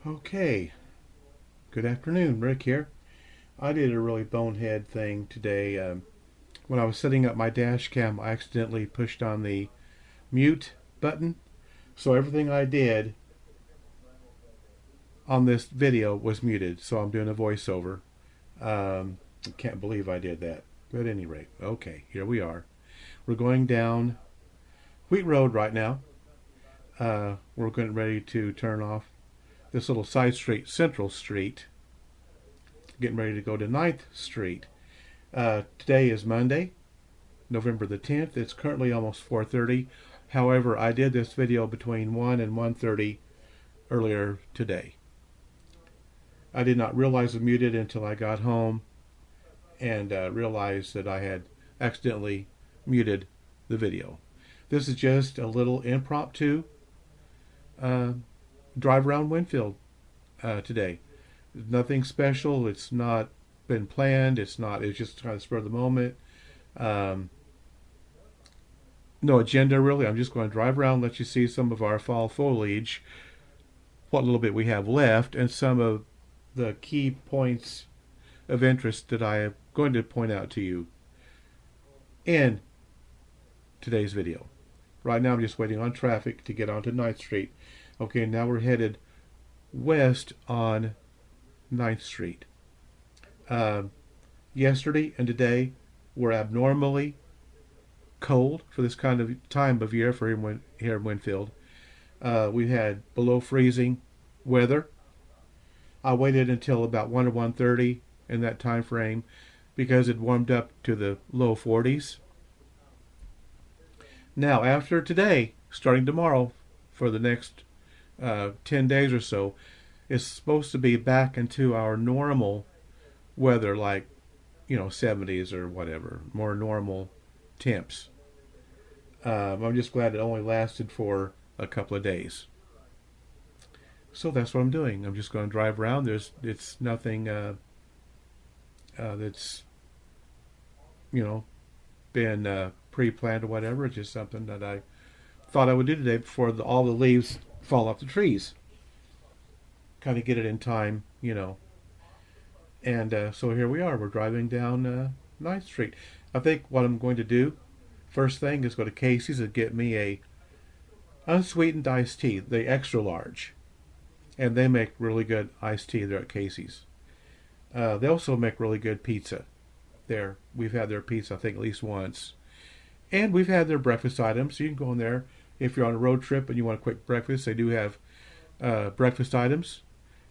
Okay, good afternoon, Rick here. I did a really bonehead thing today. When I was setting up my dash cam, I accidentally pushed on the mute button, so everything I did on this video was muted. So I'm doing a voiceover. I can't believe I did that. But at any rate, okay, here we are. We're going down Wheat Road right now. We're getting ready to turn off this little side street, Central Street. Getting ready to go to 9th Street. Today is Monday, November the 10th. It's currently almost 4:30. However, I did this video between 1 and 1:30 earlier today. I did not realize it was muted until I got home and realized that I had accidentally muted the video. This is just a little impromptu drive around Winfield today. Nothing special. It's not been planned. It's just kind of spur of the moment. No agenda really. I'm just going to drive around, let you see some of our fall foliage, what little bit we have left, and some of the key points of interest that I am going to point out to you in today's video. Right now I'm just waiting on traffic to get onto 9th Street. Okay, now we're headed west on 9th Street. Yesterday and today were abnormally cold for this kind of time of year for here in Winfield. We had below freezing weather. I waited until about 1 or 1:30 in that time frame because it warmed up to the low 40s. Now, after today, starting tomorrow for the next 10 days or so, it's supposed to be back into our normal weather, like 70s or whatever, more normal temps. I'm just glad it only lasted for a couple of days. So that's what I'm doing. I'm just going to drive around. It's nothing that's been pre-planned or whatever. It's just something that I thought I would do today before all the leaves fall off the trees. Kind of get it in time, And so here we are. We're driving down 9th Street. I think what I'm going to do first thing is go to Casey's and get me a unsweetened iced tea, the extra large. And they make really good iced tea there at Casey's. They also make really good pizza there. We've had their pizza, I think, at least once. And we've had their breakfast items. So you can go in there if you're on a road trip and you want a quick breakfast. They do have breakfast items.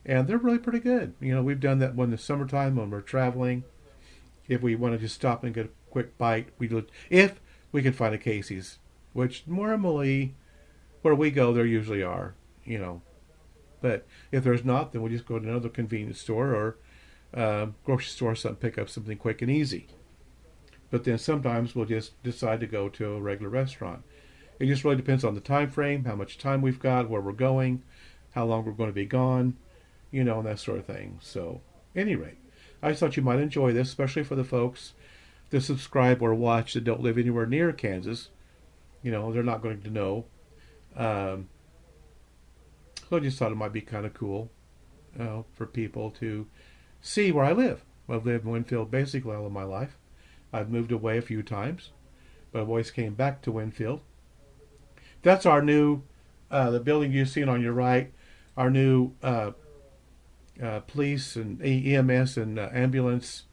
And they're really pretty good. We've done that in the summertime when we're traveling. If we want to just stop and get a quick bite, if we can find a Casey's, which normally where we go, there usually are, But if there's not, then we'll just go to another convenience store or grocery store or something, pick up something quick and easy. But then sometimes we'll just decide to go to a regular restaurant. It just really depends on the time frame, how much time we've got, where we're going, how long we're going to be gone, and that sort of thing. So, at any rate, I just thought you might enjoy this, especially for the folks that subscribe or watch that don't live anywhere near Kansas. They're not going to know. So I just thought it might be kind of cool for people to see where I live. I've lived in Winfield basically all of my life. I've moved away a few times, but I've always came back to Winfield. That's our new, the building you've seen on your right, our new police and EMS and ambulance.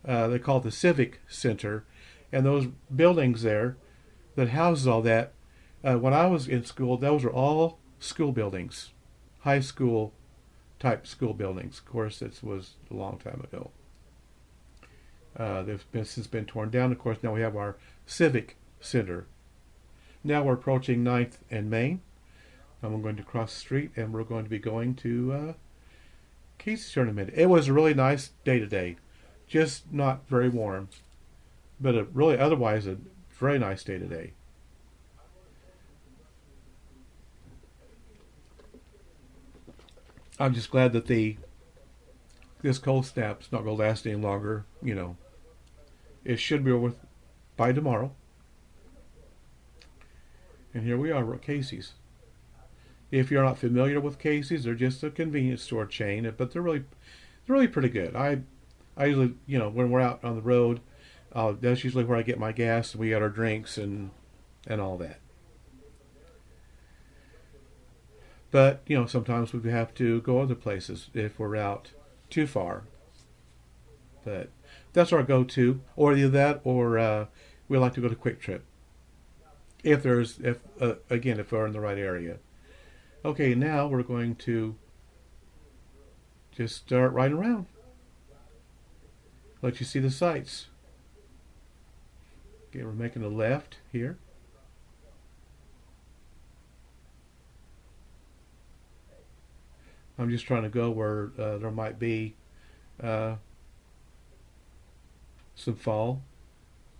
They call it the Civic Center. And those buildings there that houses all that, when I was in school, those were all school buildings, high school type school buildings. Of course, this was a long time ago. They've since been torn down. Of course, now we have our Civic Center. Now we're approaching 9th and Main. And we're going to cross the street and we're going to be going to Casey's tournament. It was a really nice day today. Just not very warm. But otherwise a very nice day today. I'm just glad that this cold snap's not going to last any longer. It should be over by tomorrow. And here we are at Casey's. If you're not familiar with Casey's, they're just a convenience store chain, but they're really pretty good. I usually, when we're out on the road, that's usually where I get my gas and we get our drinks and all that. But sometimes we have to go other places if we're out too far. But that's our go-to, or either that, or we like to go to Quick Trip if again if we're in the right area. Okay, now we're going to just start riding around. Let you see the sights. Okay, we're making a left here. I'm just trying to go where there might be uh, some fall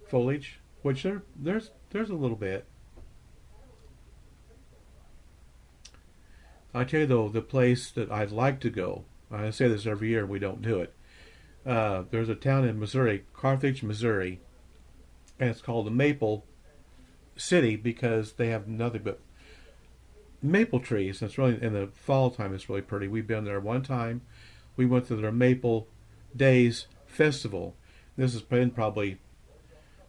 foliage, which there's a little bit. I tell you though, the place that I'd like to go, I say this every year, we don't do it. There's a town in Missouri, Carthage, Missouri, and it's called the Maple City because they have nothing but maple trees. It's really in the fall time. It's really pretty. We've been there one time. We went to their Maple Days Festival. This has been probably,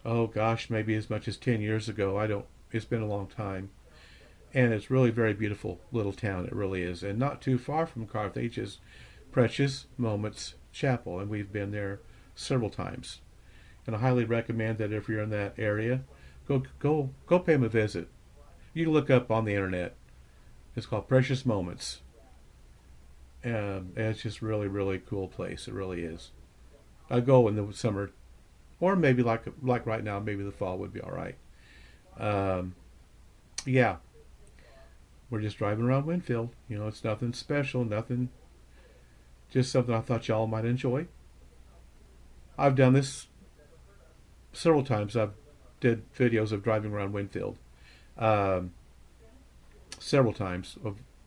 oh gosh, maybe as much as 10 years ago. I don't. It's been a long time, and it's really very beautiful little town. It really is, and not too far from Carthage is Precious Moments Chapel, and we've been there several times. And I highly recommend that if you're in that area, go pay them a visit. You can look up on the internet. It's called Precious Moments, and it's just really really cool place. It really is. I go in the summer, or maybe like right now, maybe the fall would be all right. Um, yeah, we're just driving around Winfield. It's nothing special, nothing. Just something I thought y'all might enjoy. I've done this several times. I've did videos of driving around Winfield. Um, Several times.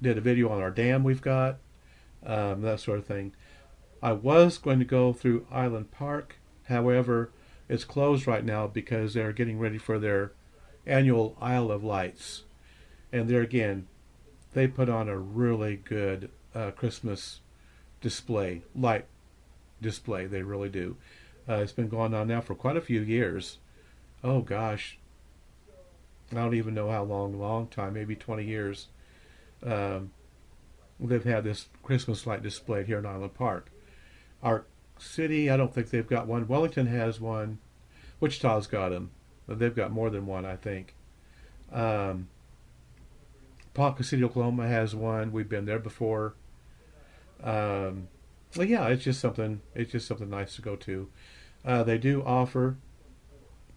Did a video on our dam we've got, that sort of thing. I was going to go through Island Park, however, it's closed right now because they're getting ready for their annual Isle of Lights. And there again, they put on a really good Christmas light display. They really do. It's been going on now for quite a few years. Oh gosh, I don't even know how long time, maybe 20 years. Um, they've had this Christmas light displayed here in Island Park. Our city, I don't think they've got one. Wellington has one. Wichita's got them. They've got more than one, I think. Um, Ponca City, Oklahoma has one. We've been there before. Well, yeah, it's just something. It's just something nice to go to. They do offer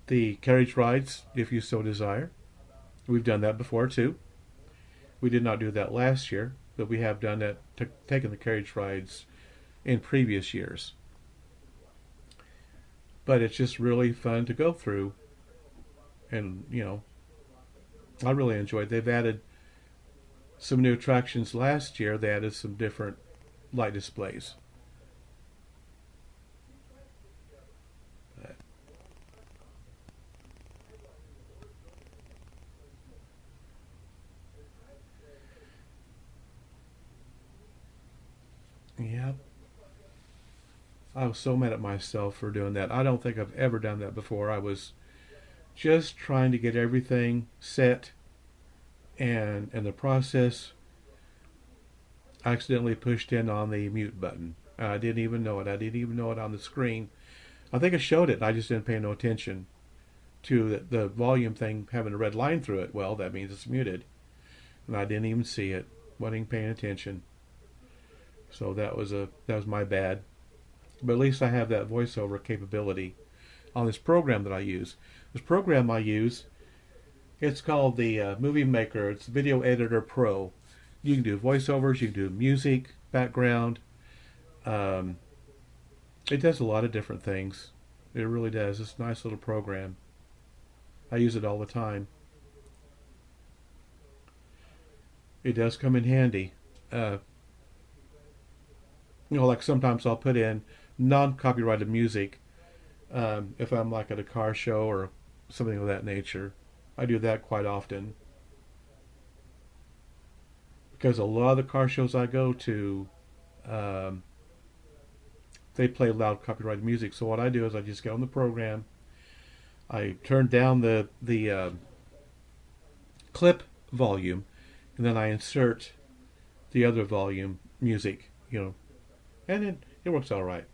the carriage rides if you so desire. We've done that before too. We did not do that last year, but we have done that, taken the carriage rides in previous years. But it's just really fun to go through, and I really enjoyed. They've added some new attractions last year. They added some different light displays. But, yeah, I was so mad at myself for doing that. I don't think I've ever done that before. I was just trying to get everything set, and in the process, I accidentally pushed in on the mute button. I didn't even know it. I didn't even know it on the screen. I think it showed it. I just didn't pay no attention to the volume thing having a red line through it. Well, that means it's muted, and I didn't even see it. Wasn't even paying attention. So that was my bad. But at least I have that voiceover capability on this program that I use. This program I use, it's called the Movie Maker. It's Video Editor Pro. You can do voiceovers, you can do music, background. Um, it does a lot of different things. It really does. It's a nice little program. I use it all the time. It does come in handy. Uh, like sometimes I'll put in non-copyrighted music if I'm like at a car show or something of that nature. I do that quite often because a lot of the car shows I go to, um, they play loud copyrighted music. So what I do is I just get on the program, I turn down the clip volume, and then I insert the other volume music, and it works all right.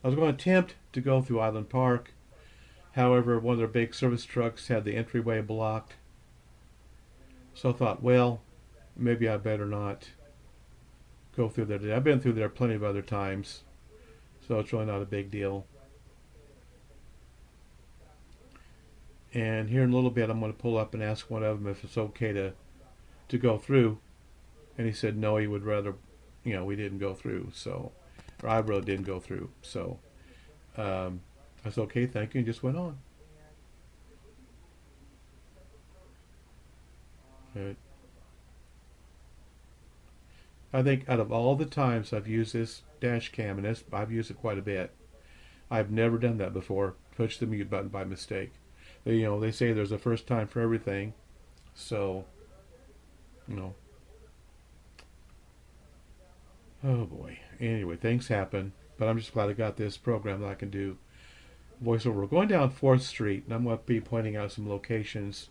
I was going to attempt to go through Island Park. However, one of their big service trucks had the entryway blocked. So I thought, well, maybe I better not go through there today. I've been through there plenty of other times, so it's really not a big deal. And here in a little bit, I'm going to pull up and ask one of them if it's okay to go through. And he said no, he would rather, we didn't go through. So, or I really didn't go through. So, I said, okay, thank you, and just went on. But I think out of all the times I've used this dash cam, and I've used it quite a bit, I've never done that before. Push the mute button by mistake. They say there's a first time for everything. So, you know, oh boy. Anyway, things happen, but I'm just glad I got this program that I can do voiceover. We're going down 4th Street, and I'm going to be pointing out some locations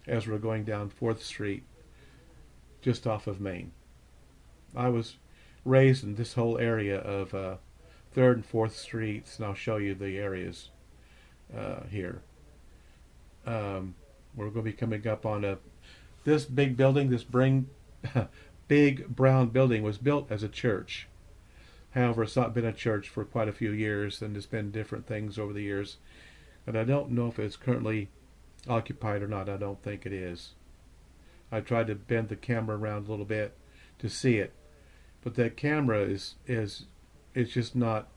as we're going down 4th Street, just off of Main. I was raised in this whole area of 3rd and 4th Streets, and I'll show you the areas here. We're going to be coming up on this big building, big brown building was built as a church. However, it's not been a church for quite a few years, and there's been different things over the years. And I don't know if it's currently occupied or not. I don't think it is. I tried to bend the camera around a little bit to see it, but that camera is it's just not.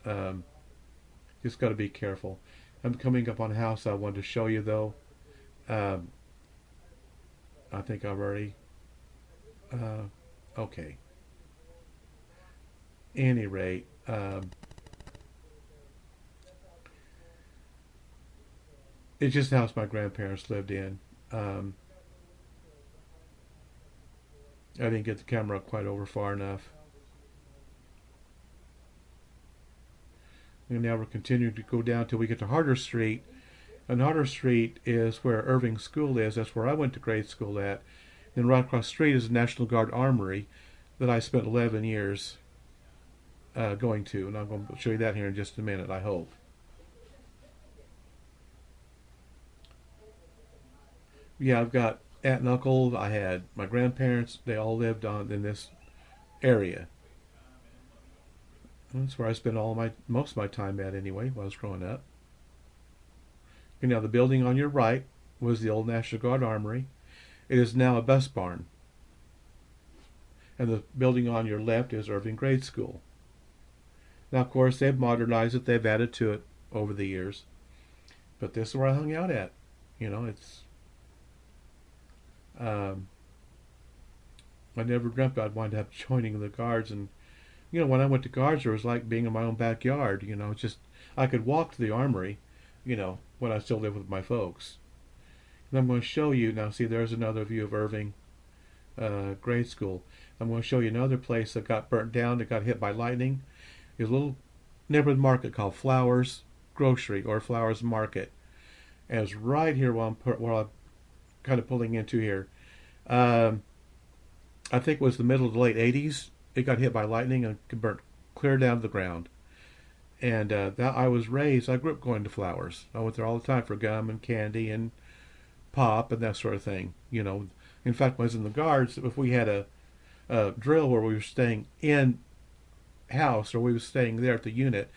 Just got to be careful. I'm coming up on a house I wanted to show you though. I think I've already. Okay. Any rate, it's just the house my grandparents lived in. I didn't get the camera quite over far enough. And now we're continuing to go down till we get to Harder Street. And Harder Street is where Irving School is. That's where I went to grade school at. And right across the street is the National Guard Armory that I spent 11 years going to. And I'm going to show you that here in just a minute, I hope. Yeah, I've got aunt and uncle. I had my grandparents. They all lived in this area. That's where I spent most of my time at anyway while I was growing up. And now the building on your right was the old National Guard Armory. It is now a bus barn. And the building on your left is Irving Grade School. Now, of course, they've modernized it. They've added to it over the years. But this is where I hung out at. It's... I never dreamt I'd wind up joining the Guards. And, when I went to Guards, it was like being in my own backyard. Just I could walk to the armory, when I still lived with my folks. And I'm going to show you, now see, there's another view of Irving Grade School. I'm going to show you another place that got burnt down, that got hit by lightning. There's a little neighborhood market called Flowers Grocery or Flowers Market. And it's right here where I'm kind of pulling into here. I think it was the middle of the late 80s. It got hit by lightning and burnt clear down to the ground. And that I grew up going to Flowers. I went there all the time for gum and candy and pop and that sort of thing. In fact, when I was in the Guards, if we had a drill where we were staying in house or we were staying there at the unit,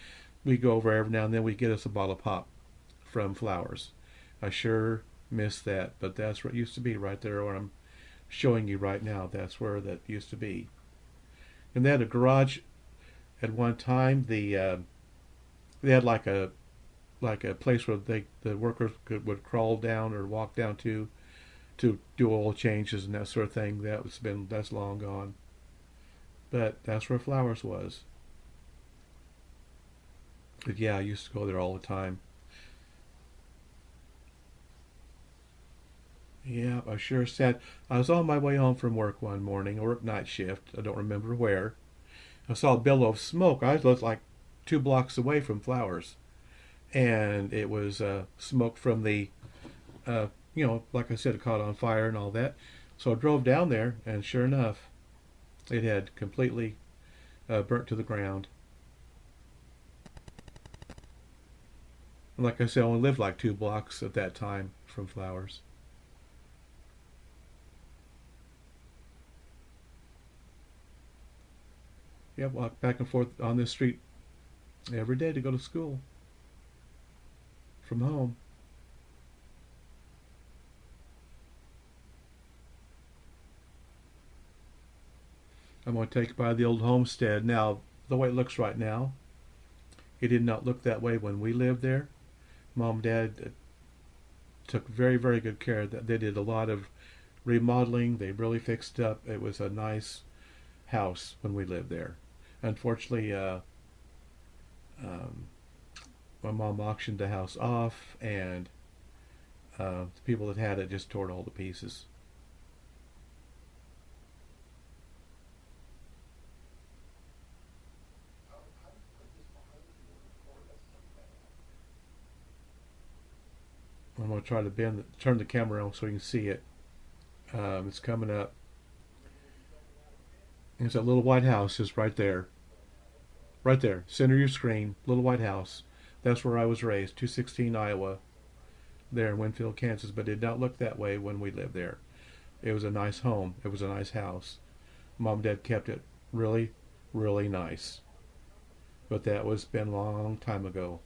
we'd go over every now and then. We'd get us a bottle of pop from Flowers. I sure miss that, but that's where it used to be, right there where I'm showing you right now. That's where that used to be. And they had a garage at one time. They had like a place where the workers would crawl down or walk down to do oil changes and that sort of thing. That's long gone. But that's where Flowers was. But yeah, I used to go there all the time. Yeah, I sure said. I was on my way home from work one morning. I worked night shift. I don't remember where. I saw a billow of smoke. I was like 2 blocks away from Flowers, and it was smoke from the, uh, like I said, it caught on fire and all that. So I drove down there, and sure enough, it had completely burnt to the ground. And like I said, I only lived like 2 blocks at that time from Flowers. Yeah, walk back and forth on this street every day to go to school from home. I'm going to take by the old homestead. Now, the way it looks right now, it did not look that way when we lived there. Mom and Dad took very, very good care of that. They did a lot of remodeling. They really fixed up. It was a nice house when we lived there. Unfortunately, um, my mom auctioned the house off, and the people that had it just tore it all to pieces. I'm going to try to turn the camera on so you can see it. It's coming up. It's that little white house just right there, center of your screen, little white house. That's where I was raised, 216 Iowa, there in Winfield, Kansas. But it did not look that way when we lived there. It was a nice home. It was a nice house. Mom and Dad kept it really, really nice. But that was been a long time ago.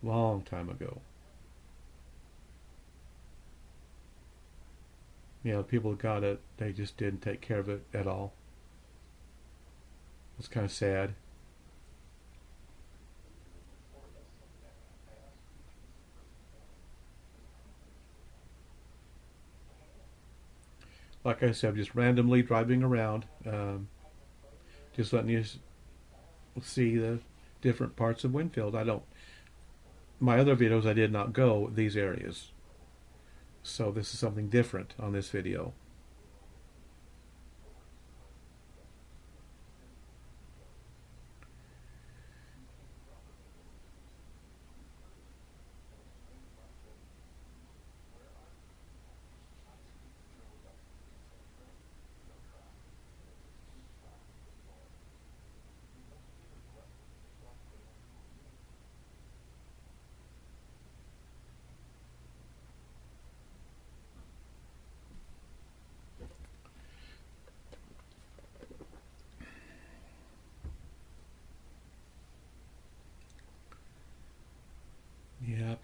Long time ago. People that got it, they just didn't take care of it at all. It's kind of sad. Like I said, just randomly driving around, just letting you see the different parts of Winfield. I don't. My other videos, I did not go these areas, so this is something different on this video. Yep,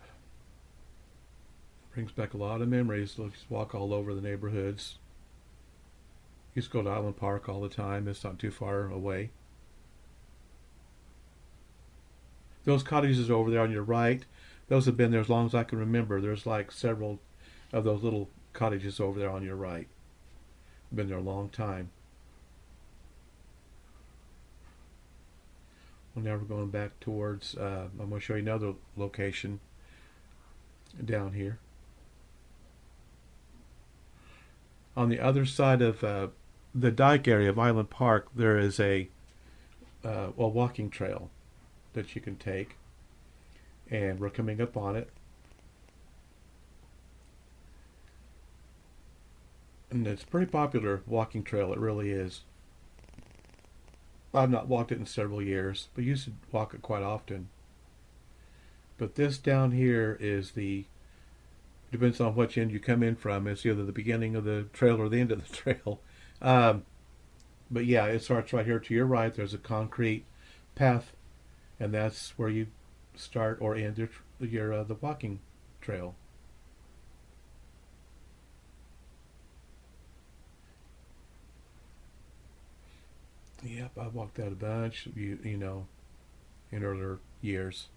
brings back a lot of memories. Just walk all over the neighborhoods. Used to go to Island Park all the time. It's not too far away. Those cottages over there on your right, those have been there as long as I can remember. There's like several of those little cottages over there on your right. Been there a long time. Well, now we're going back towards. I'm going to show you another location down here. On the other side of the dike area of Island Park, there is a walking trail that you can take, and we're coming up on it. And it's a pretty popular walking trail. It really is. I've not walked it in several years, but used to walk it quite often. But this down here is the depends on which end you come in from. It's either the beginning of the trail or the end of the trail. Um, but yeah, it starts right here to your right. There's a concrete path, and that's where you start or end your the walking trail. Yep, I've walked that a bunch. In earlier years.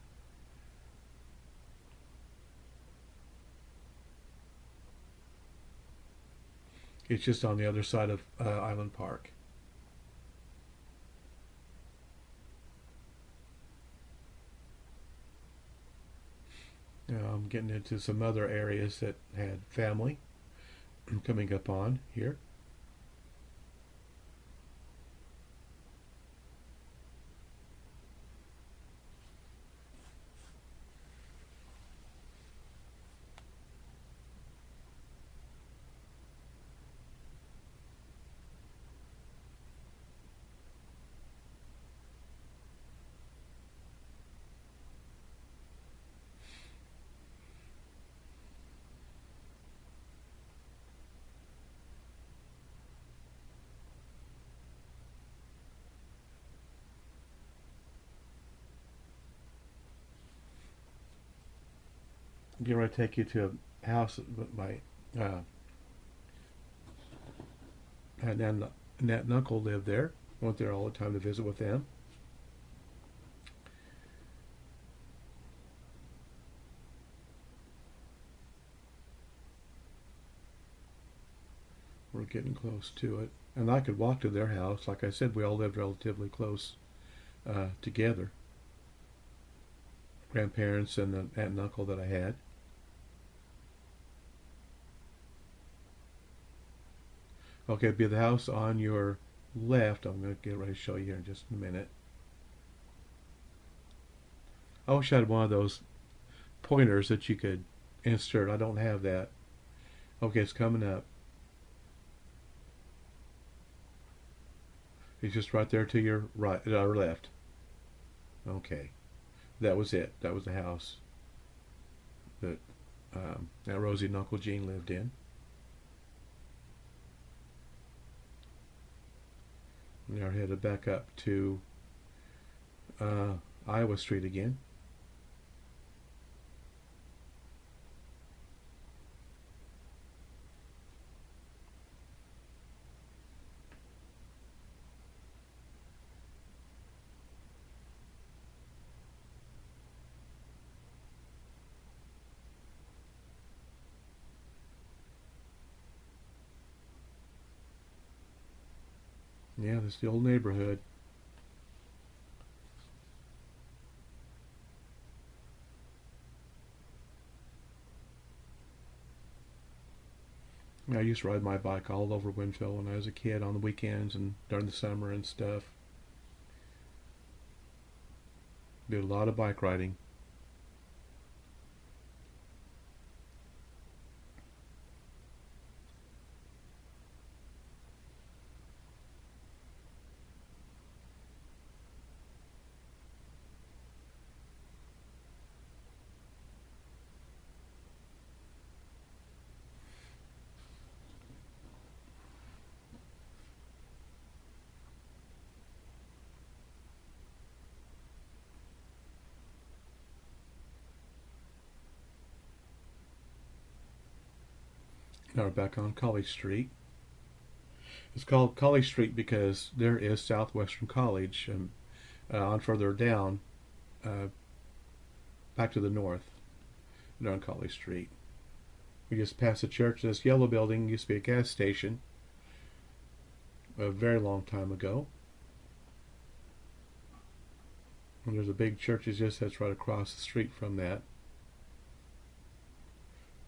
It's just on the other side of Island Park. I'm getting into some other areas that had family coming up on here. I'm getting ready to take you to a house that my aunt and uncle lived there. Went there all the time to visit with them. We're getting close to it. And I could walk to their house. Like I said, we all lived relatively close together. Grandparents and the aunt and uncle that I had. Okay, it'd be the house on your left. I'm going to get ready to show you here in just a minute. I wish I had one of those pointers that you could insert. I don't have that. Okay, it's coming up. It's just right there to your right or left. Okay, that was it. That was the house that Aunt Rosie and Uncle Gene lived in. Now we're headed back up to Iowa Street again. Yeah, this is the old neighborhood. I used to ride my bike all over Winfield when I was a kid on the weekends and during the summer and stuff. Did a lot of bike riding. Now we're back on College Street. It's called College Street because there is Southwestern College on further down, uh, back to the north, on College Street. We just passed the church. This yellow building used to be a gas station a very long time ago. And there's a big church that just that's right across the street from that.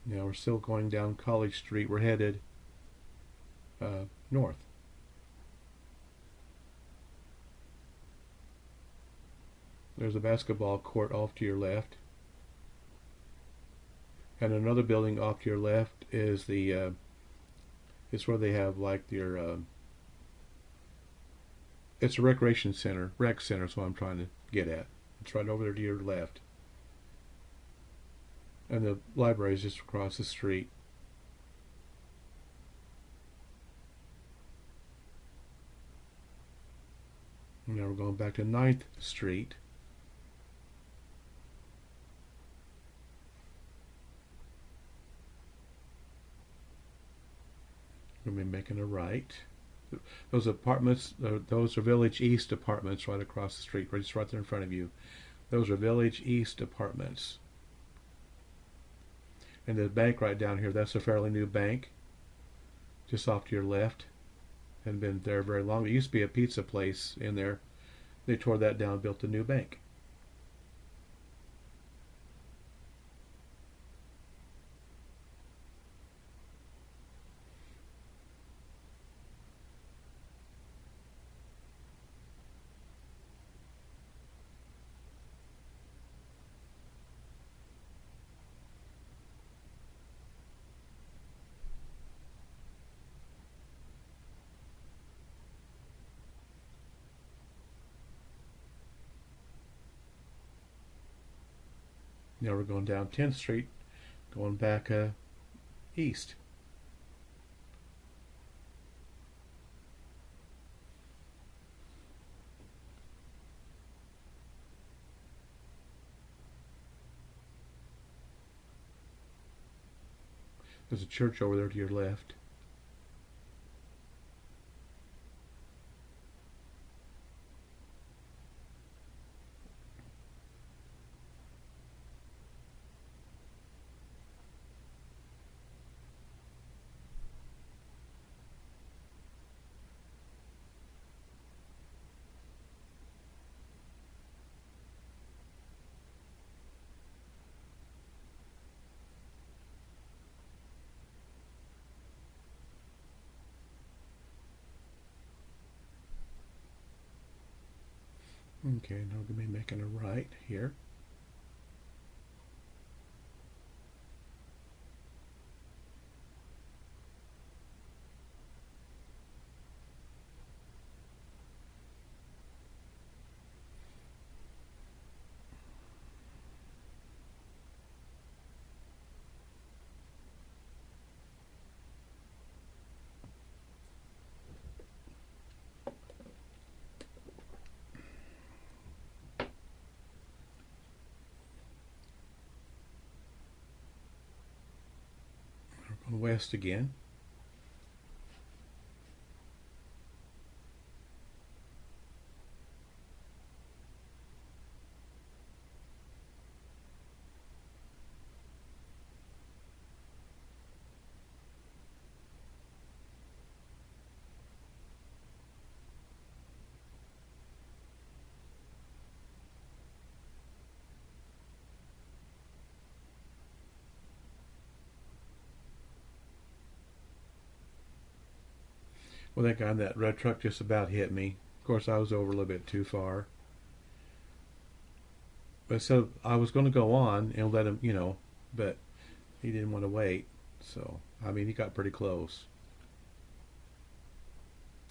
Now we're still going down College Street. We're headed north. There's a basketball court off to your left. And another building off to your left is it's where they have like their it's a recreation center. Rec center is what I'm trying to get at. It's right over there to your left. And the library is just across the street. Now we're going back to 9th Street. We're going to be making a right. Those apartments, those are Village East apartments right across the street, just right there in front of you. Those are Village East apartments. And the bank right down here, that's a fairly new bank, just off to your left. Hadn't been there very long. It used to be a pizza place in there. They tore that down and built a new bank. Now we're going down 10th Street, going back east. There's a church over there to your left. Okay, now we're going to be making a right here. We're going west again. Well, that guy in that red truck just about hit me. Of course, I was over a little bit too far. But so I was going to go on and let him, but he didn't want to wait. So, I mean, he got pretty close.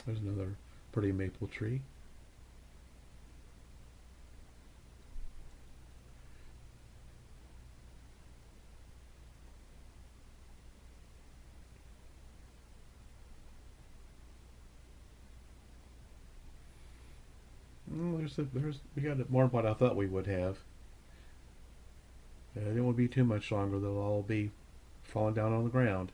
There's another pretty maple tree. We got more than what I thought we would have. It won't be too much longer. They'll all be falling down on the ground.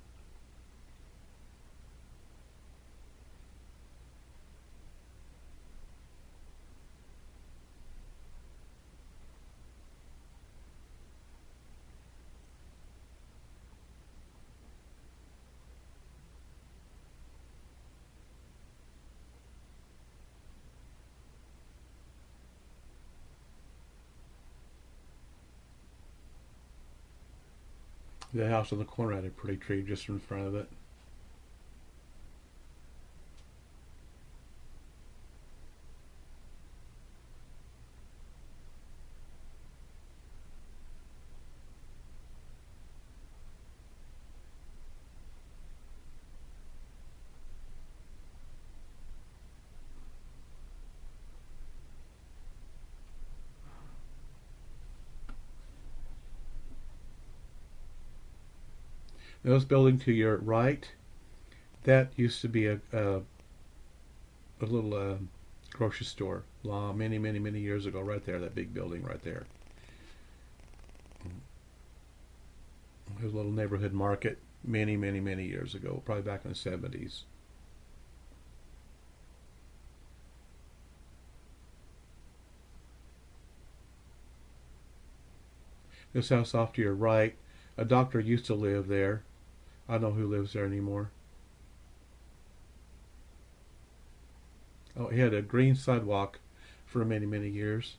The house on the corner had a pretty tree just in front of it. This building to your right, that used to be a little grocery store many, many, many years ago, right there, that big building right there. It was a little neighborhood market many, many, many years ago, probably back in the 70s. This house off to your right, a doctor used to live there. I don't know who lives there anymore. Oh, he had a green sidewalk for many, many years.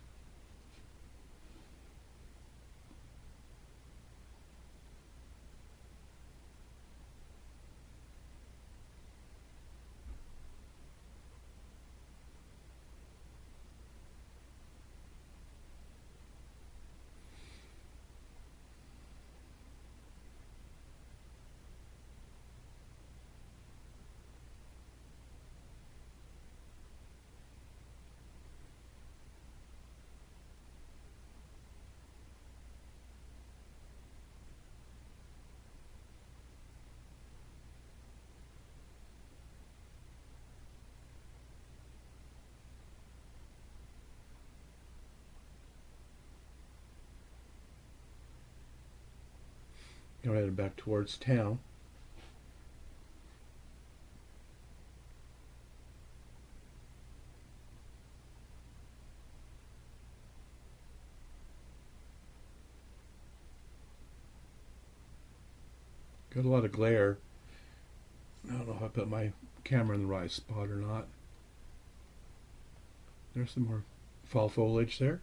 Now we're heading back towards town. Got a lot of glare. I don't know if I put my camera in the right spot or not. There's some more fall foliage there.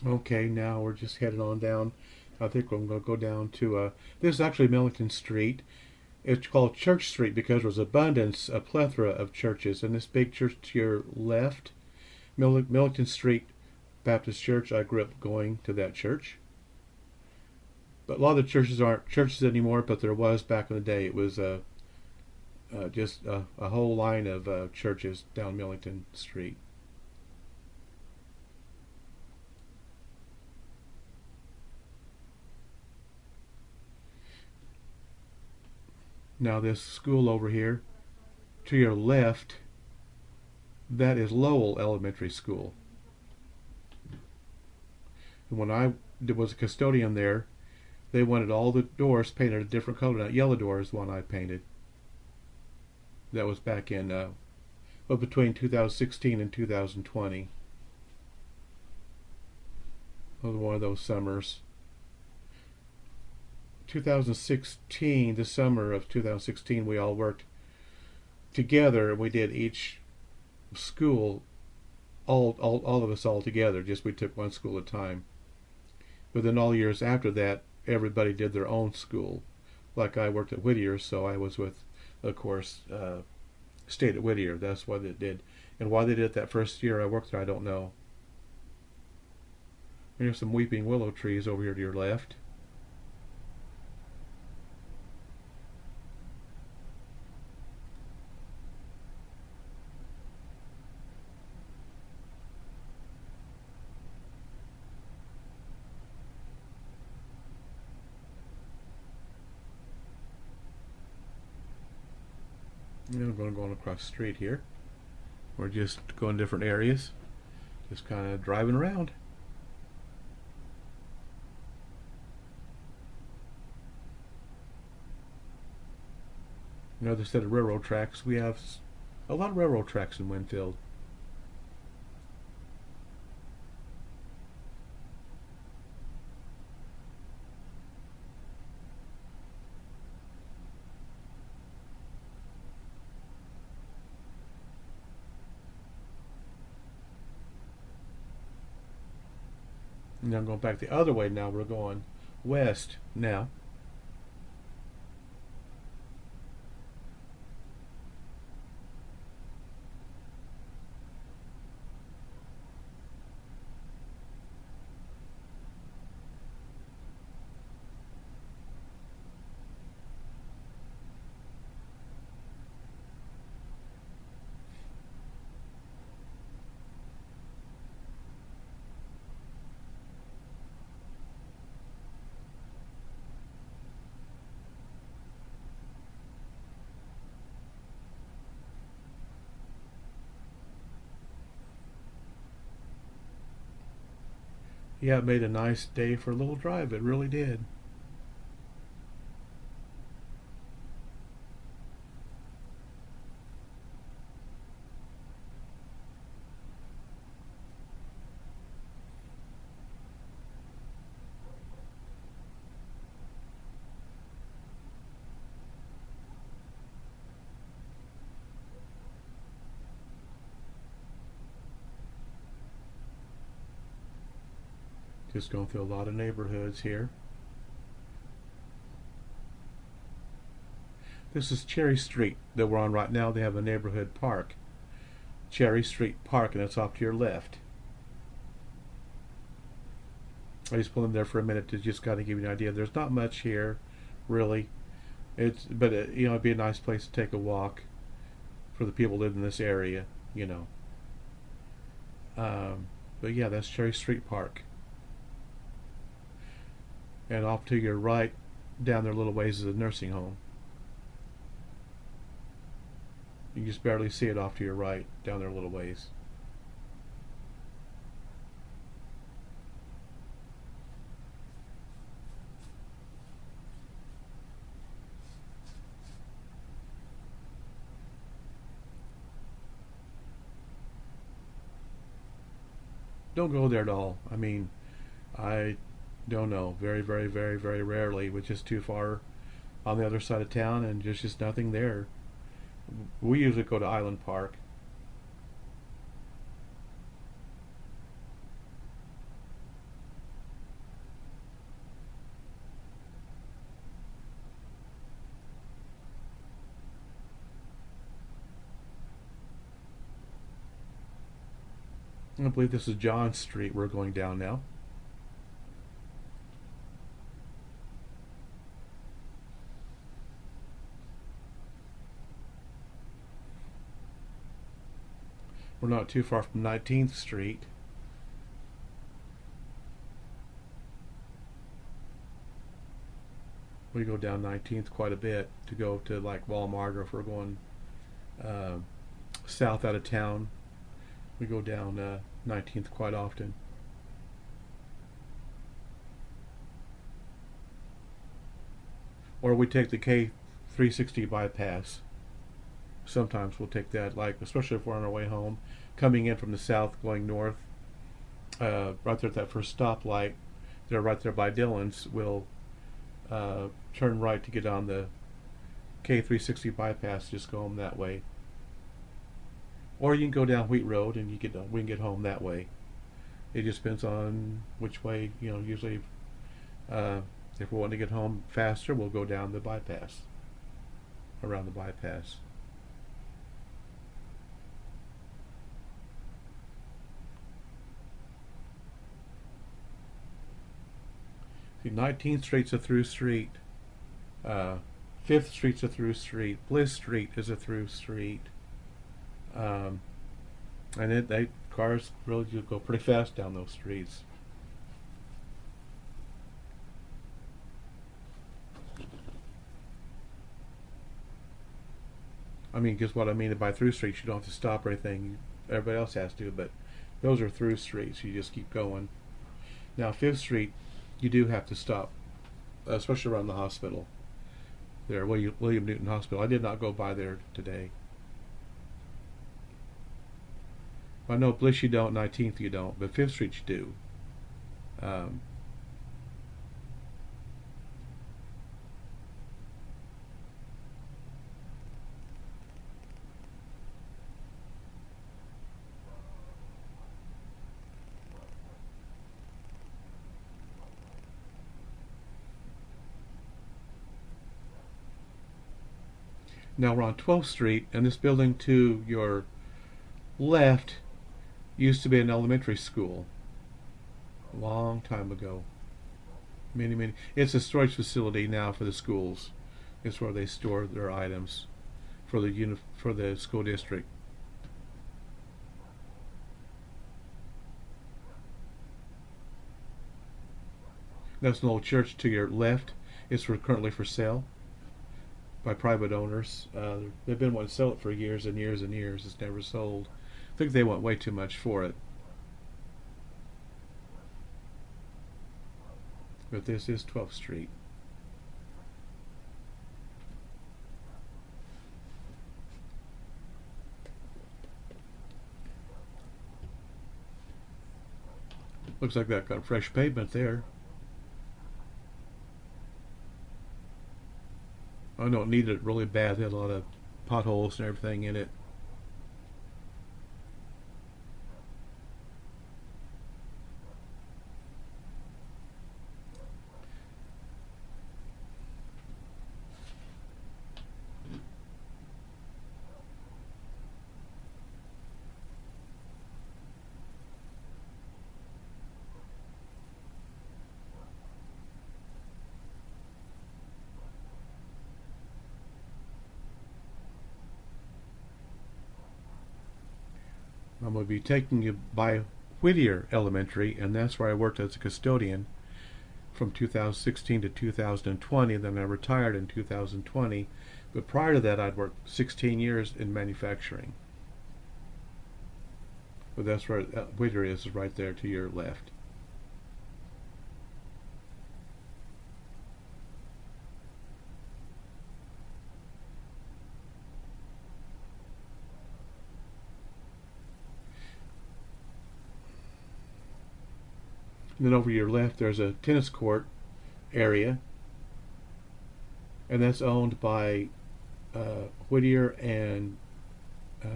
Okay, now we're just heading on down. I think I'm going to go down to, this is actually Millington Street. It's called Church Street because there's abundance, a plethora of churches. And this big church to your left, Millington Street Baptist Church, I grew up going to that church. But a lot of the churches aren't churches anymore, but there was back in the day. It was just a whole line of churches down Millington Street. Now this school over here, to your left, that is Lowell Elementary School. And when I was a custodian there, they wanted all the doors painted a different color. Now, yellow door is the one I painted. That was back in, between 2016 and 2020. It was one of those summers. 2016, the summer of 2016, we all worked together. We did each school, all of us all together. Just we took one school at a time. But then all years after that, everybody did their own school. Like I worked at Whittier, so I was with, of course, stayed at Whittier. That's what it did. And why they did it that first year I worked there, I don't know. There's some weeping willow trees over here to your left. I'm going across the street here. We're just going different areas. Just kind of driving around. Another set of railroad tracks. We have a lot of railroad tracks in Winfield. Now I'm going back the other way now. We're going west now. Yeah, it made a nice day for a little drive. It really did. Just going through a lot of neighborhoods here. This is Cherry Street that we're on right now. They have a neighborhood park. Cherry Street Park, and it's off to your left. I just pulled in there for a minute to just kind of give you an idea. There's not much here, really. But it'd be a nice place to take a walk for the people who live in this area, But yeah, that's Cherry Street Park. And off to your right, down there a little ways, is a nursing home. You can just barely see it off to your right, down there a little ways. Don't go there at all. I mean, I don't know. Very, very, very, very rarely, which is too far on the other side of town, and there's just nothing there. We usually go to Island Park. I believe this is John Street we're going down now. We're not too far from 19th Street. We go down 19th quite a bit to go to like Walmart, or if we're going south out of town, we go down 19th quite often. Or we take the K360 bypass. Sometimes we'll take that, like especially if we're on our way home, coming in from the south going north. Right there at that first stoplight, they're right there by Dillon's. We'll turn right to get on the K360 bypass. Just go home that way. Or you can go down Wheat Road and we can get home that way. It just depends on which way. Usually, if we want to get home faster, we'll go down the bypass, around the bypass. See, 19th Street's a through street. 5th Street's a through street. Bliss Street is a through street. And cars really do go pretty fast down those streets. I mean, because what I mean by through streets, you don't have to stop or anything. Everybody else has to, but those are through streets. You just keep going. Now, 5th Street, you do have to stop, especially around the hospital. There, William Newton Hospital. I did not go by there today. I know Bliss you don't, 19th you don't, but 5th Street you do. Now we're on 12th Street, and this building to your left used to be an elementary school. A long time ago. Many. It's a storage facility now for the schools. It's where they store their items for the school district. That's an old church to your left. It's currently for sale by private owners. They've been wanting to sell it for years and years and years. It's never sold. I think they want way too much for it. But this is 12th Street. Looks like that got fresh pavement there. I know it needed it really bad. They had a lot of potholes and everything in it. I'm going to be taking you by Whittier Elementary, and that's where I worked as a custodian from 2016 to 2020, and then I retired in 2020. But prior to that, I'd worked 16 years in manufacturing. But that's where Whittier is right there to your left. And then over your left, there's a tennis court area, and that's owned by Whittier and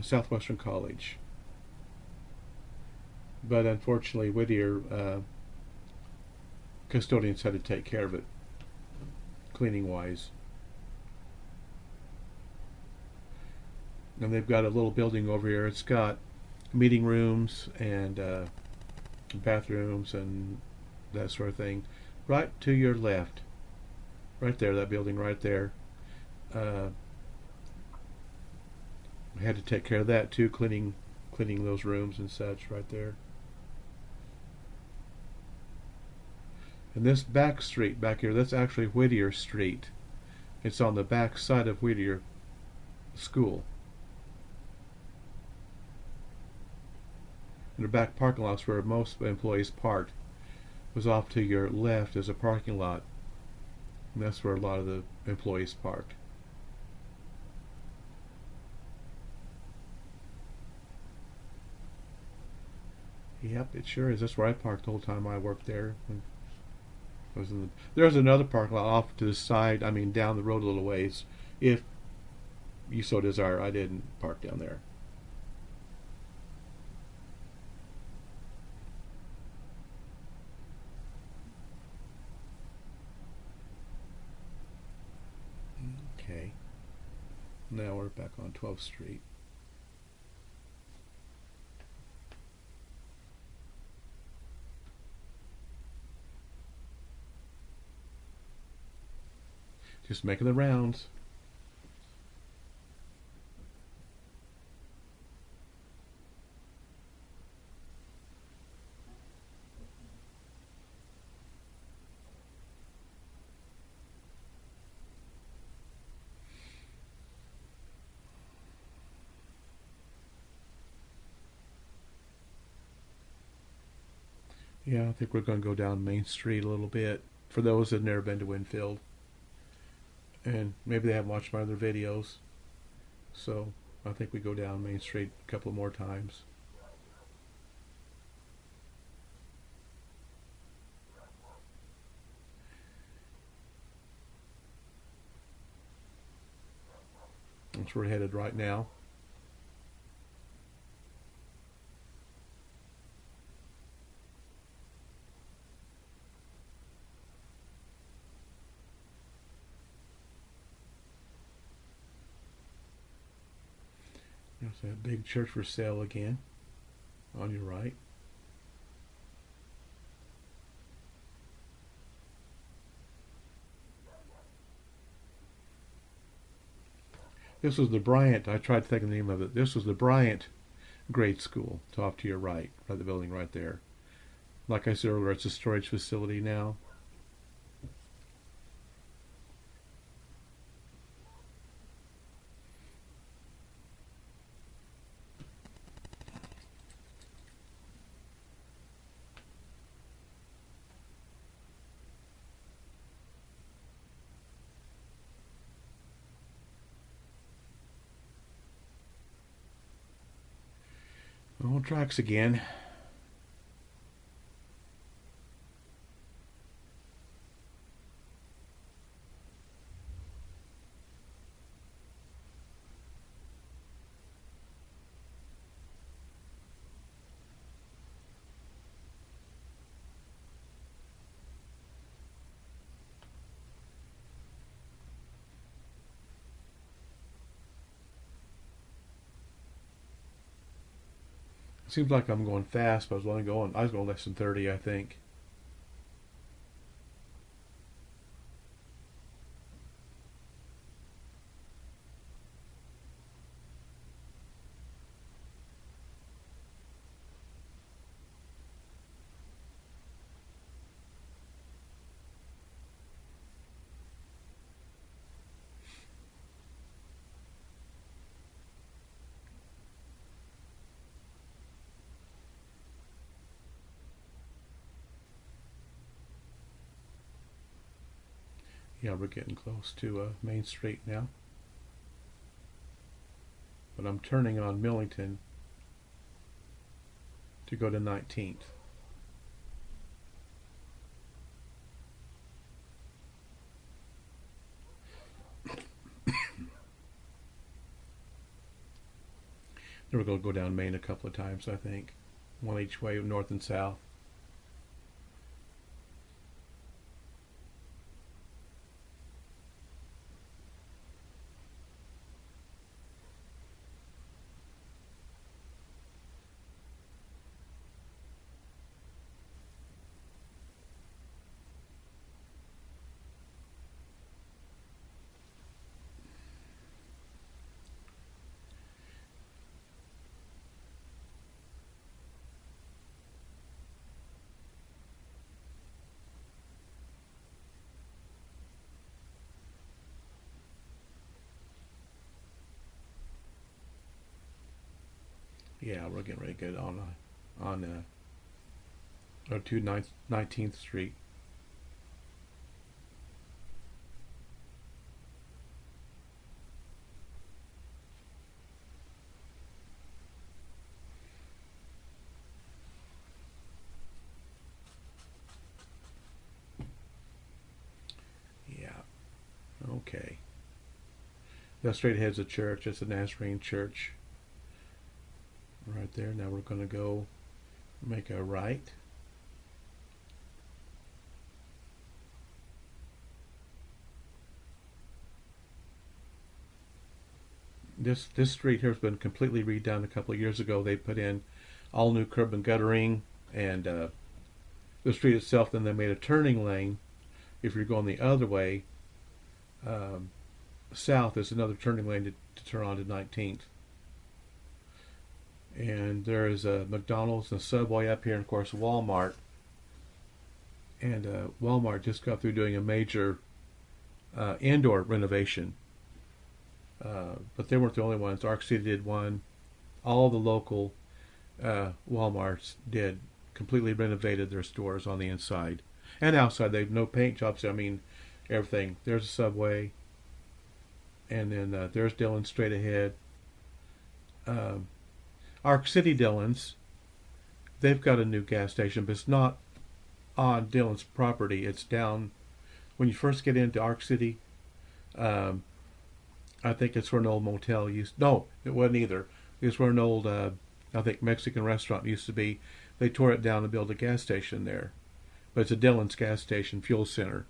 Southwestern College. But unfortunately, Whittier custodians had to take care of it, cleaning wise. And they've got a little building over here. It's got meeting rooms and bathrooms and that sort of thing. Right to your left, right there, that building right there. I had to take care of that too, cleaning those rooms and such right there. And this back street back here, that's actually Whittier Street. It's on the back side of Whittier School. And the back parking lot's where most employees parked. Was off to your left as a parking lot. And that's where a lot of the employees parked. Yep, it sure is. That's where I parked the whole time I worked there. There's another parking lot off to the side, I mean down the road a little ways. If you so desire, I didn't park down there. Okay. Now we're back on 12th Street. Just making the rounds. Yeah, I think we're going to go down Main Street a little bit for those that have never been to Winfield. And maybe they haven't watched my other videos. So I think we go down Main Street a couple more times. That's where we're headed right now. There's that big church for sale again on your right. This was the Bryant, I tried to think of the name of it. This was the Bryant Grade School, off to your right, the building right there. Like I said earlier, it's a storage facility now. Old tracks again. It seems like I'm going fast, but I was going less than 30, I think. Yeah, we're getting close to Main Street now. But I'm turning on Millington to go to 19th. Then we're going to go down Main a couple of times, I think. One each way, north and south. Yeah, we're getting ready to get on to 19th Street. Yeah, okay. Now straight ahead's a church. It's a Nazarene church right there. Now we're going to go make a right. This street here has been completely redone a couple of years ago. They put in all new curb and guttering, and the street itself. Then they made a turning lane. If you're going the other way, um, south is another turning lane to turn on to 19th. And there is a McDonald's and a Subway up here, and of course Walmart. And Walmart just got through doing a major indoor renovation. But they weren't the only ones. Arc City did one. All the local Walmarts did completely renovated their stores on the inside and outside. They've no paint jobs. I mean, everything. There's a Subway, and then there's Dillon straight ahead. Um, Arc City Dillon's, they've got a new gas station, but it's not on Dillon's property. It's down when you first get into Arc City. Um, I think it's where an old motel used. No, it wasn't either. It's where an old, I think, Mexican restaurant used to be. They tore it down to build a gas station there, but it's a Dillon's gas station fuel center.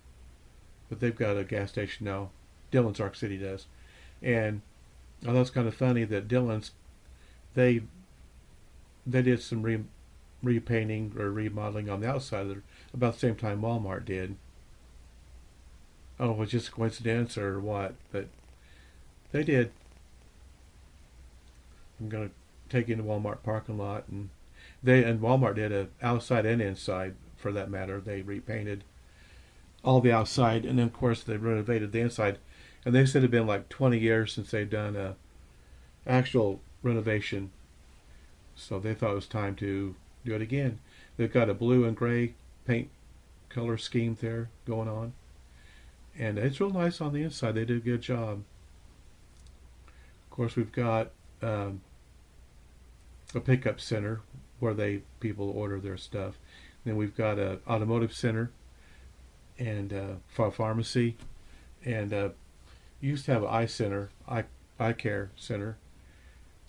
But they've got a gas station now. Dillon's Arc City does, and I thought it's kind of funny that Dillon's they did some repainting or remodeling on the outside of it about the same time Walmart did. Oh, it was just a coincidence or what? But they did. I'm gonna take you into Walmart parking lot, and Walmart did a outside and inside for that matter. They repainted all the outside, and then of course they renovated the inside. And they said it had been like 20 years since they'd done a actual renovation, so they thought it was time to do it again. They've got a blue and gray paint color scheme there going on, and it's real nice on the inside. They did a good job. Of course, we've got a pickup center where people order their stuff. Then we've got a automotive center and for a pharmacy, and used to have an eye care center.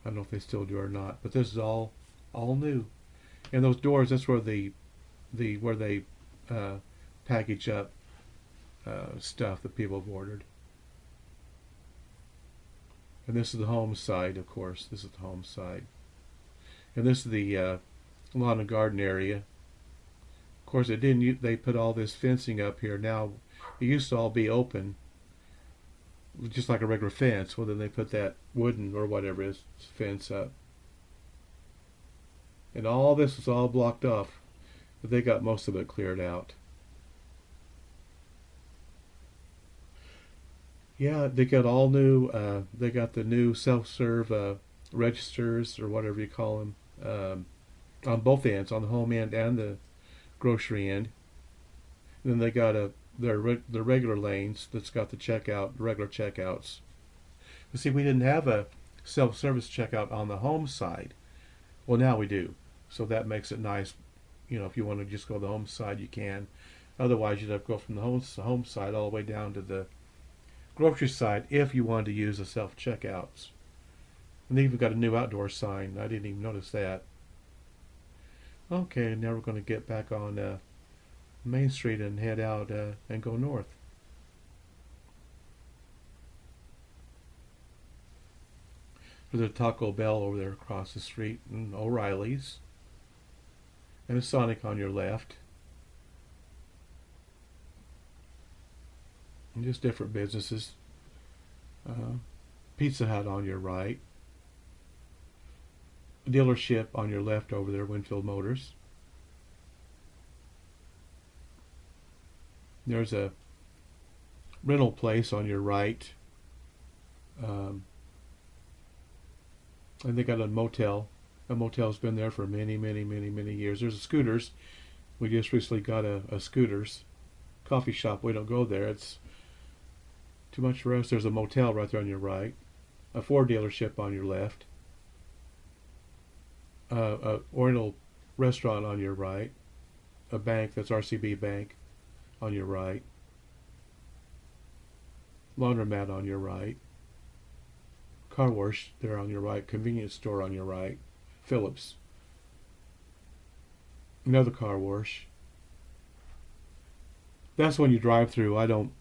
I don't know if they still do or not, but this is all new. And those doors, that's where where they package up stuff that people have ordered. And this is the home side, of course. This is the home side. And this is the lawn and garden area. Of course, they put all this fencing up here. Now, it used to all be open, just like a regular fence. Well, then they put that wooden or whatever it is fence up. And all this is all blocked off, but they got most of it cleared out. Yeah, they got all new. They got the new self-serve registers or whatever you call them on both ends, on the home end and the grocery end. And then they got a the regular lanes that's got the checkout, regular checkouts. But see, we didn't have a self-service checkout on the home side. Well, now we do. So that makes it nice. You know, if you want to just go to the home side, you can. Otherwise, you'd have to go from the home side all the way down to the grocery side if you wanted to use the self-checkouts. And they even got a new outdoor sign. I didn't even notice that. Okay, now we're going to get back on Main Street and head out and go north. There's a Taco Bell over there across the street, and O'Reilly's, and a Sonic on your left. And just different businesses. Pizza Hut on your right. A dealership on your left over there, Winfield Motors. There's a rental place on your right. And they got a motel. A motel's been there for many, many, many, many years. There's a Scooters. We just recently got a Scooters coffee shop. We don't go there. It's too much for us. There's a motel right there on your right. A Ford dealership on your left. A Oriental restaurant on your right. A bank, that's RCB Bank, on your right. Laundromat on your right. Car wash there on your right. Convenience store on your right. Phillips. Another car wash. That's when you drive through. I don't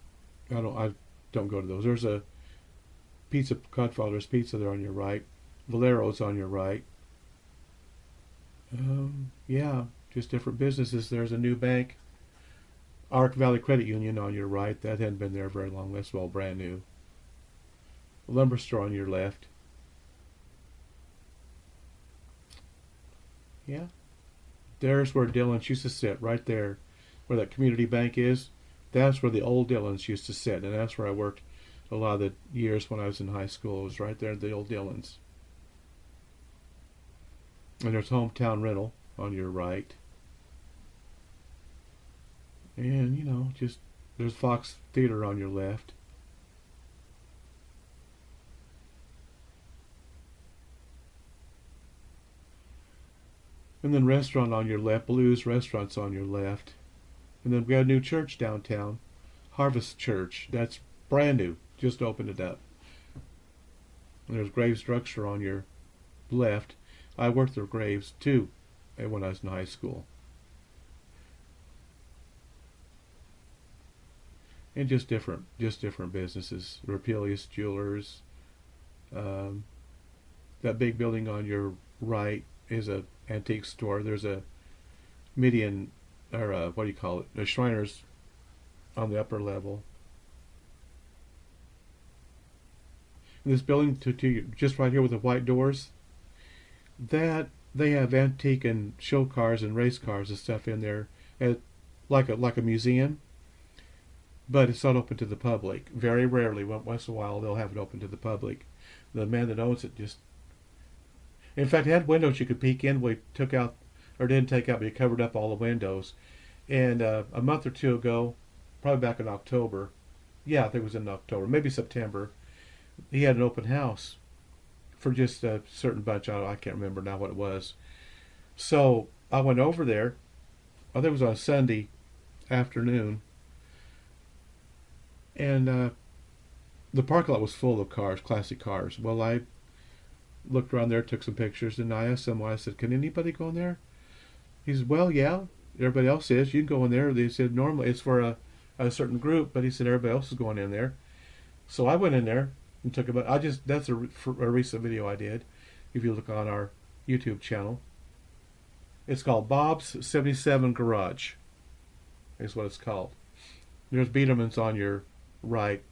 go to those. There's a pizza, Godfather's Pizza there on your right. Valero's on your right. Yeah, just different businesses. There's a new bank. Ark Valley Credit Union on your right. That hadn't been there very long. That's all brand new. A lumber store on your left. Yeah. There's where Dillon's used to sit, right there. Where that community bank is. That's where the old Dillon's used to sit. And that's where I worked a lot of the years when I was in high school. It was right there at the old Dillon's. And there's Hometown Rental on your right. And, you know, just there's Fox Theater on your left. And then restaurant on your left, Blues Restaurant's on your left. And then we got a new church downtown, Harvest Church. That's brand new, just opened it up. And there's Graves Drugstore on your left. I worked at Graves too when I was in high school. And just different businesses. Rapelius Jewelers. That big building on your right is a antique store. There's a Midian, or what do you call it? The Shriners on the upper level. And this building to just right here with the white doors, that they have antique and show cars and race cars and stuff in there, like a museum. But it's not open to the public. Very rarely, once in a while, they'll have it open to the public. The man that owns it just... In fact, it had windows you could peek in. We took out, or didn't take out, but he covered up all the windows. And a month or two ago, probably back in October, yeah, I think it was in October, maybe September, he had an open house for just a certain bunch. I can't remember now what it was. So I went over there. I think it was on a Sunday afternoon. And the parking lot was full of cars, classic cars. Well, I looked around there, took some pictures, and I asked someone, I said, can anybody go in there? He said, well, yeah, everybody else is. You can go in there. They said, normally it's for a certain group, but he said, everybody else is going in there. So I went in there and took about, that's a recent video I did. If you look on our YouTube channel, it's called Bob's 77 Garage, is what it's called. There's Biederman's on your right.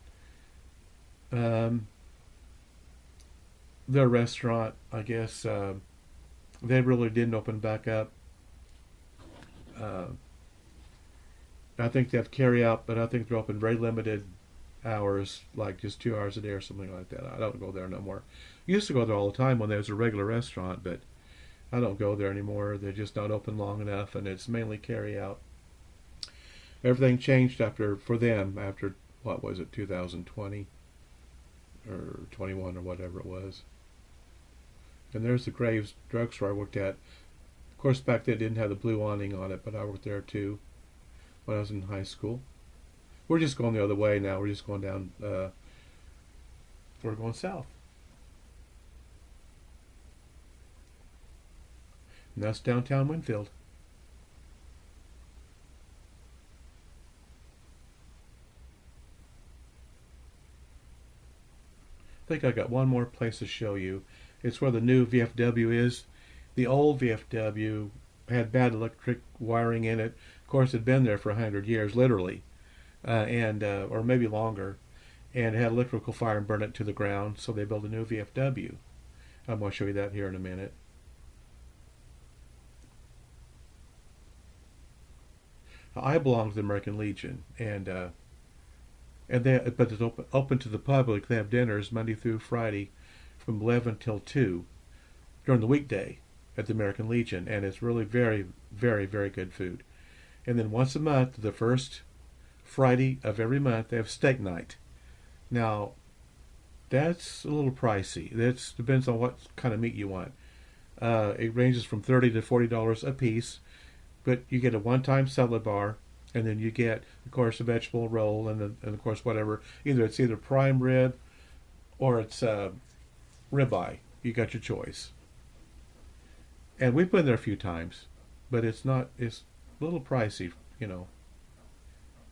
Their restaurant, I guess, they really didn't open back up. I think they have carry out, but I think they're open very limited hours, like just 2 hours a day or something like that. I don't go there no more. I used to go there all the time when there was a regular restaurant, but I don't go there anymore. They're just not open long enough, and it's mainly carry out. Everything changed for them after, what was it, 2020 or 21 or whatever it was. And there's the Graves drugstore I worked at. Of course, back then it didn't have the blue awning on it, but I worked there too when I was in high school. We're just going the other way now. We're just going down. We're going south. And that's downtown Winfield. I think I got one more place to show you. It's where the new VFW is. The old VFW had bad electric wiring in it. Of course, it had been there for 100 years, literally, and or maybe longer, and it had electrical fire and burned it to the ground. So they built a new VFW. I'm going to show you that here in a minute. I belong to the American Legion, and but it's open to the public. They have dinners Monday through Friday, from 11 till 2 during the weekday at the American Legion, and it's really very, very, very good food. And then once a month, the first Friday of every month, they have steak night. Now, that's a little pricey. That depends on what kind of meat you want. It ranges from $30 to $40 a piece, but you get a one-time salad bar, and then you get, of course, a vegetable roll, and of course, whatever. It's either prime rib or it's ribeye. You got your choice. And we've been there a few times, but it's a little pricey,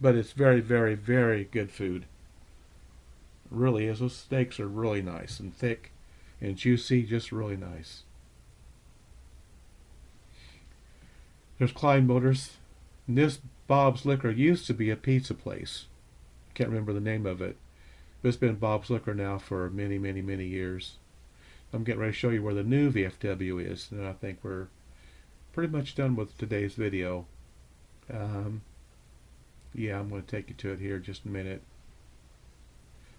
But it's very, very, very good food. It really is. Those steaks are really nice and thick and juicy, just really nice. There's Klein Motors. And this Bob's Liquor used to be a pizza place. Can't remember the name of it. But it's been Bob's Liquor now for many, many, many years. I'm getting ready to show you where the new VFW is, and I think we're pretty much done with today's video. Yeah, I'm going to take you to it here in just a minute.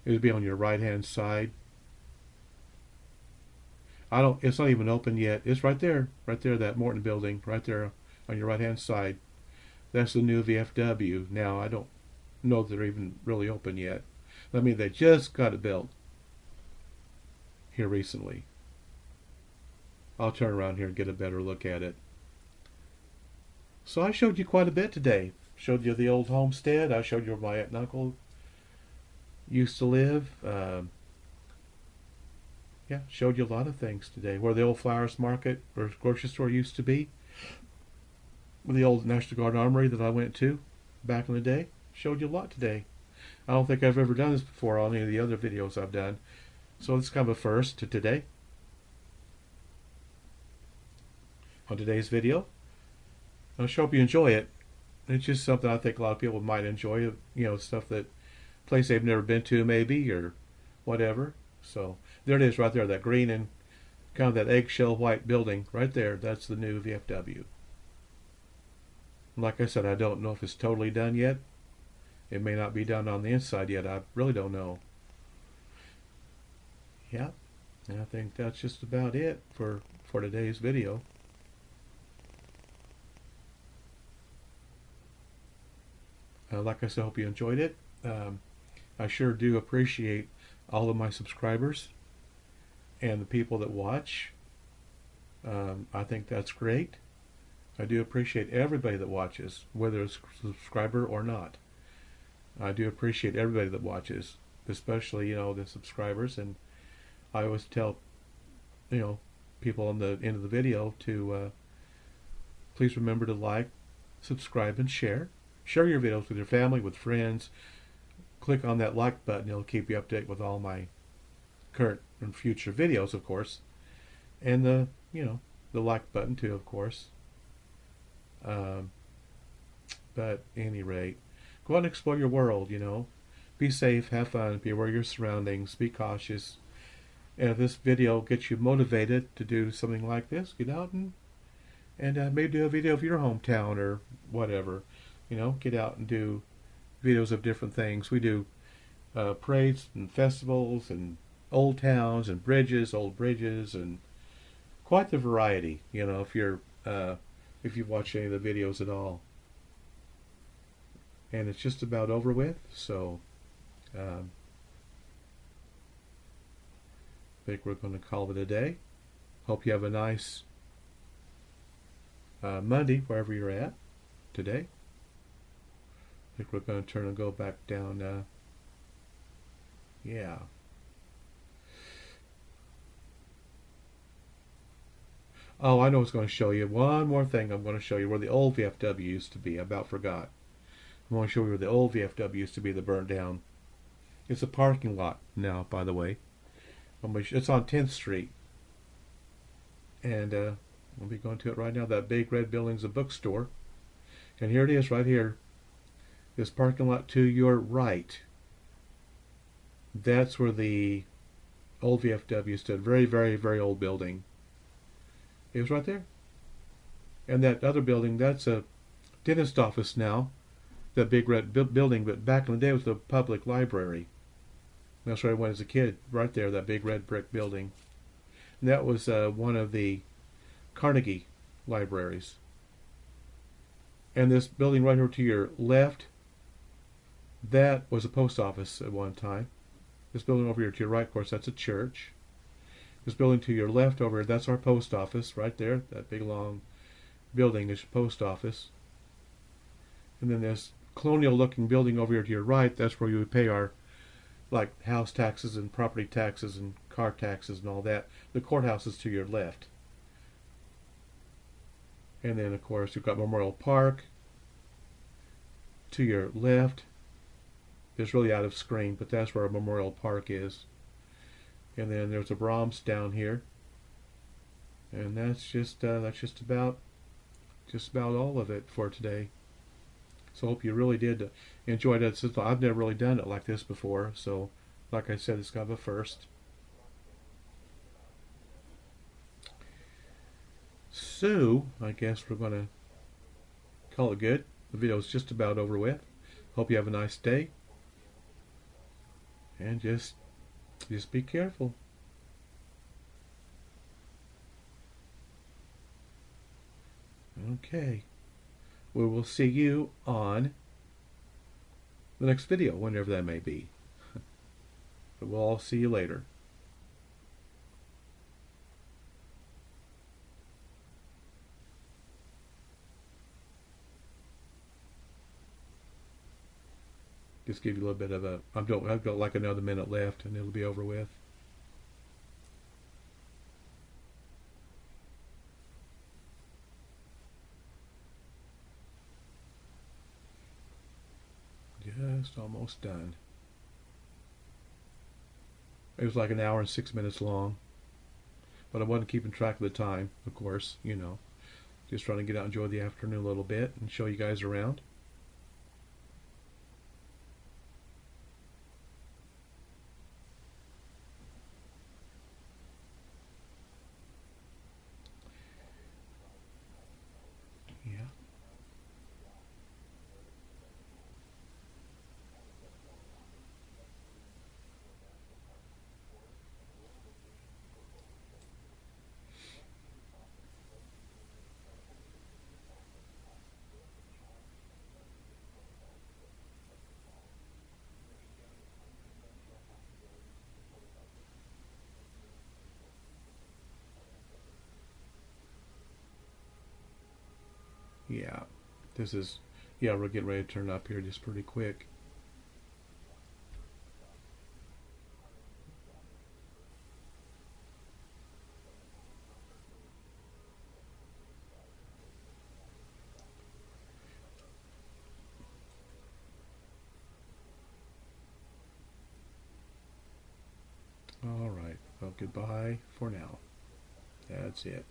It'll be on your right hand side. It's not even open yet. It's right there, that Morton building, right there on your right hand side. That's the new VFW. Now, I don't know if they're even really open yet. I mean, they just got it built here recently. I'll turn around here and get a better look at it. So I showed you quite a bit today. Showed you the old homestead. I showed you where my aunt and uncle used to live. Yeah, showed you a lot of things today. Where the old flowers market or grocery store used to be. The old National Guard Armory that I went to back in the day. Showed you a lot today. I don't think I've ever done this before on any of the other videos I've done. So it's kind of a first to today. On today's video, I hope you enjoy it. It's just something I think a lot of people might enjoy. Stuff that place they've never been to maybe or whatever. So there it is right there, that green and kind of that eggshell white building right there. That's the new VFW. Like I said, I don't know if it's totally done yet. It may not be done on the inside yet. I really don't know. Yeah, and I think that's just about it for today's video. Like I said, I hope you enjoyed it. I sure do appreciate all of my subscribers and the people that watch. I think that's great. I do appreciate everybody that watches, whether it's a subscriber or not. I do appreciate everybody that watches, especially, the subscribers. And I always tell, people on the end of the video to please remember to like, subscribe, and share. Share your videos with your family, with friends. Click on that like button. It'll keep you updated with all my current and future videos, of course. And the like button too, of course. But at any rate, go out and explore your world, Be safe, have fun, be aware of your surroundings, be cautious. And if this video gets you motivated to do something like this, get out and maybe do a video of your hometown or whatever. Get out and do videos of different things. We do parades and festivals and old towns and old bridges, and quite the variety. If you've watched any of the videos at all. and it's just about over with. So um, I think we're going to call it a day. Hope you have a nice Monday wherever you're at today. I think we're going to turn and go back down. Yeah. Oh, I know what's going to show you. One more thing I'm going to show you where the old VFW used to be. I about forgot. I'm going to show you where the old VFW used to be that burnt down. It's a parking lot now, by the way. It's on 10th Street. And we'll be going to it right now. That big red building's a bookstore. And here it is right here. This parking lot to your right. That's where the old VFW stood. Very, very, very old building. It was right there. And that other building, that's a dentist office now. That big red building, but back in the day it was the public library. That's where I went as a kid, right there, that big red brick building. And that was one of the Carnegie libraries. And this building right here to your left, that was a post office at one time. This building over here to your right, of course, that's a church. This building to your left over here, that's our post office right there. That big long building is your post office. And then this colonial looking building over here to your right, that's where you would pay our like house taxes and property taxes and car taxes and all that. The courthouse is to your left. And then of course you've got Memorial Park to your left. It's really out of screen, but that's where Memorial Park is. And then there's a Brahms down here. And that's just about all of it for today. So I hope you really did enjoy that. I've never really done it like this before, so like I said, it's kind of a first. So I guess we're going to call it good. The video is just about over with. Hope you have a nice day, and just be careful. Okay. We will see you on the next video, whenever that may be. But we'll all see you later. Just give you a little bit of a... I've got like another minute left, and it'll be over with. Just almost done. It was like an hour and 6 minutes long, but I wasn't keeping track of the time, of course, you know. Just trying to get out and enjoy the afternoon a little bit and show you guys around. Yeah. Yeah. This is... Yeah, we're getting ready to turn up here just pretty quick. All right. Well, goodbye for now. That's it.